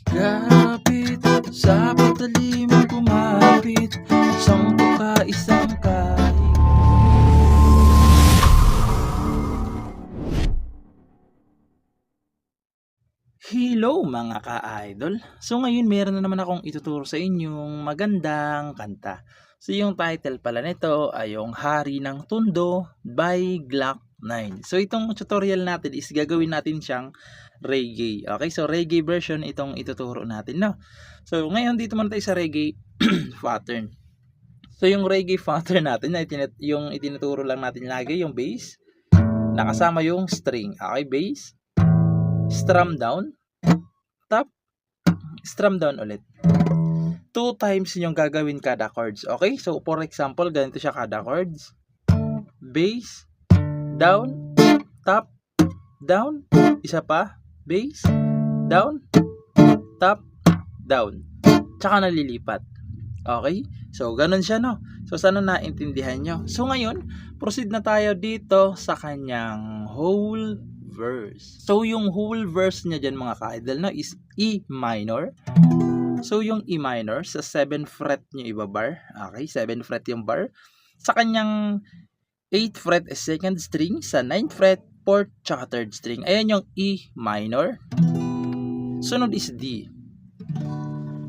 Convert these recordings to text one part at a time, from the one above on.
Kapit sa patalim kumapit, isang tuka, isang kahig. Hello mga ka-idol! So ngayon meron na naman akong ituturo sa inyong magandang kanta. So yung title pala nito ay yung Hari ng Tondo by Glock 9. So itong tutorial natin is gagawin natin siyang reggae. Okay, so reggae version itong ituturo natin, no? So ngayon dito muna tayo sa reggae pattern. So yung reggae pattern natin na yung itinuturo lang natin lagi yung bass, nakasama yung string. Okay, bass, strum down, top, strum down ulit. 2 times yung gagawin kada chords. Okay? So, for example, ganito siya kada chords. Bass, down, top, down, isa pa, bass, down, top, down. Tsaka nalilipat. Okay? So, ganun siya, no? So, sana naintindihan nyo. So, ngayon, proceed na tayo dito sa kanyang whole verse. So, yung whole verse niya dyan mga ka-idol, no, is E minor. So, yung E minor, sa 7th fret nyo ibabar. Okay, 7th fret yung bar. Sa kanyang 8th fret is 2nd string. Sa 9th fret, 4th, tsaka 3rd string. Ayan yung E minor. Sunod is D.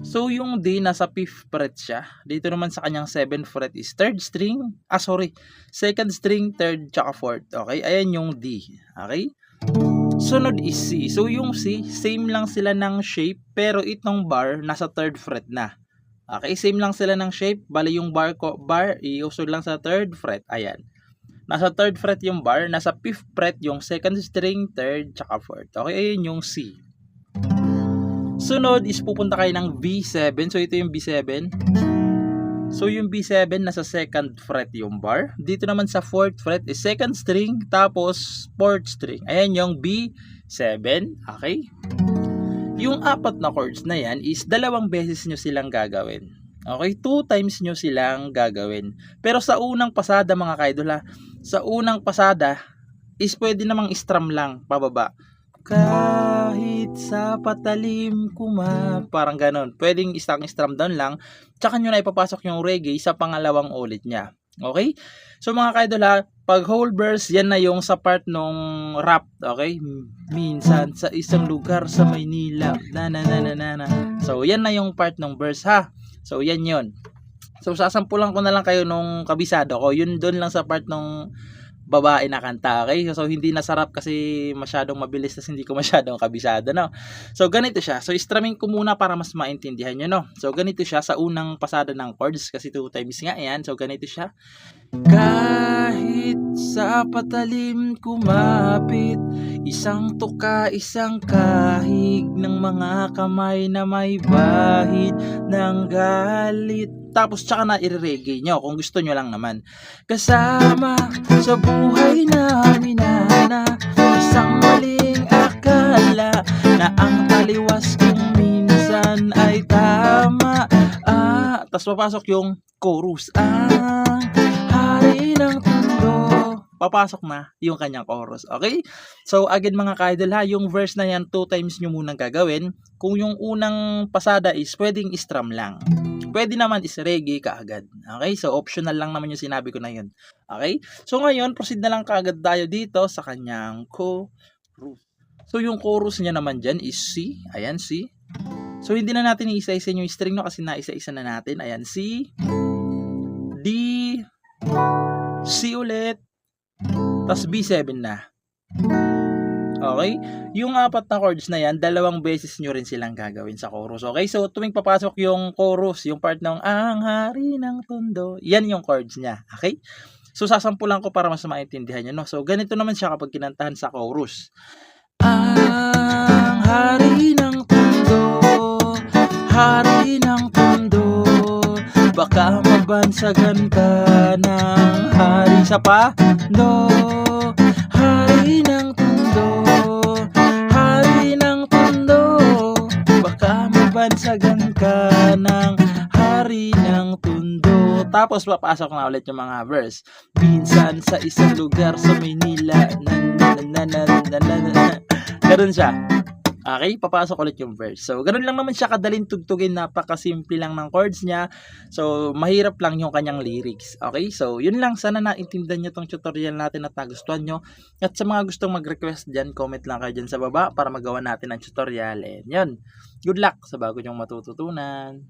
So, yung D, nasa 5th fret siya. Dito naman sa kanyang 7th fret is 3rd string. 2nd string, 3rd, tsaka 4th. Okay, ayan yung D. Okay? Sunod is C. So, yung C, same lang sila ng shape, pero itong bar, nasa 3rd fret na. Okay, same lang sila ng shape. Bali yung bar, iusog lang sa 3rd fret. Ayan. Nasa 3rd fret yung bar, nasa 5th fret yung 2nd string, 3rd, tsaka 4th. Okay, ayan yung C. Sunod is pupunta kayo ng B7. So, ito yung B7. So, yung B7, nasa 2nd fret yung bar. Dito naman sa 4th fret is 2nd string, tapos 4th string. Ayan yung B7. Okay? Yung 4 na chords na yan is 2 beses nyo silang gagawin. Okay? 2 times nyo silang gagawin. Pero sa unang pasada mga kaidol, sa unang pasada is pwede namang strum lang pababa. Kahit sa patalim parang ganon. Pwedeng isang strum down lang. Tsaka nyo na ipapasok yung reggae sa pangalawang ulit niya. Okay? So mga kaidol pag whole verse, yan na yung sa part nung rap. Okay? Minsan sa isang lugar sa Maynila. So yan na yung part nung verse ha. So yan yun. So sasampulan ko na lang kayo nung kabisado ko. Yun doon lang sa part nung babae na kanta, okay? So, hindi nasarap kasi masyadong mabilis tas hindi ko masyadong kabisado, no? So, ganito siya. So, strumming ko muna para mas maintindihan nyo, no? So, ganito siya sa unang pasada ng chords kasi 2 times nga yan. So, ganito siya. Kahit sa patalim kumapit, isang tuka, isang kahig ng mga kamay na may bahid ng galit. Tapos tsaka na i-reggae nyo kung gusto nyo lang naman. Kasama sa buhay namin na isang maling akala na ang taliwas kung minsan ay tama. Tapos papasok yung chorus. Hari ng Tondo. Papasok na yung kanyang chorus. Okay? So again mga ka-idol yung verse na yan 2 times nyo munang gagawin. Kung yung unang pasada is pwedeng strum lang. Pwede naman is reggae kaagad. Okay? So, optional lang naman yung sinabi ko na yun. Okay? So, ngayon, proceed na lang kaagad tayo dito sa kanyang chorus. So, yung chorus niya naman dyan is C. Ayan, C. So, hindi na natin iisa-isa yung string no kasi naisa-isa na natin. Ayan, C. D. C ulit. Tapos, B7 na. Okay? Yung 4 na chords na yan, 2 beses nyo rin silang gagawin sa chorus. Okay? So, tuwing papasok yung chorus, yung part ng Ang Hari ng Tondo, yan yung chords niya. Okay? So, sasampulan ko para mas maintindihan nyo. No? So, ganito naman siya kapag kinantahan sa chorus. Ang Hari ng Tondo, Hari ng Tondo, baka mabansagan ka ng hari sa pando. Hari ng Tondo, Hari ng Tondo, baka mabansagan ka ng Hari ng Tondo. Tapos papasok na ulit yung mga verse. Minsan sa isang lugar sa Maynila, ganun siya. Okay, papasok ulit yung verse. So, ganun lang naman siya kadaling tugtugin, napakasimple lang ng chords niya. So, mahirap lang yung kanyang lyrics. Okay, so yun lang. Sana naintindihan nyo tong tutorial natin at nagustuhan nyo. At sa mga gustong mag-request dyan, comment lang kayo dyan sa baba para magawa natin ang tutorial. And yun, good luck sa bago nyong matututunan.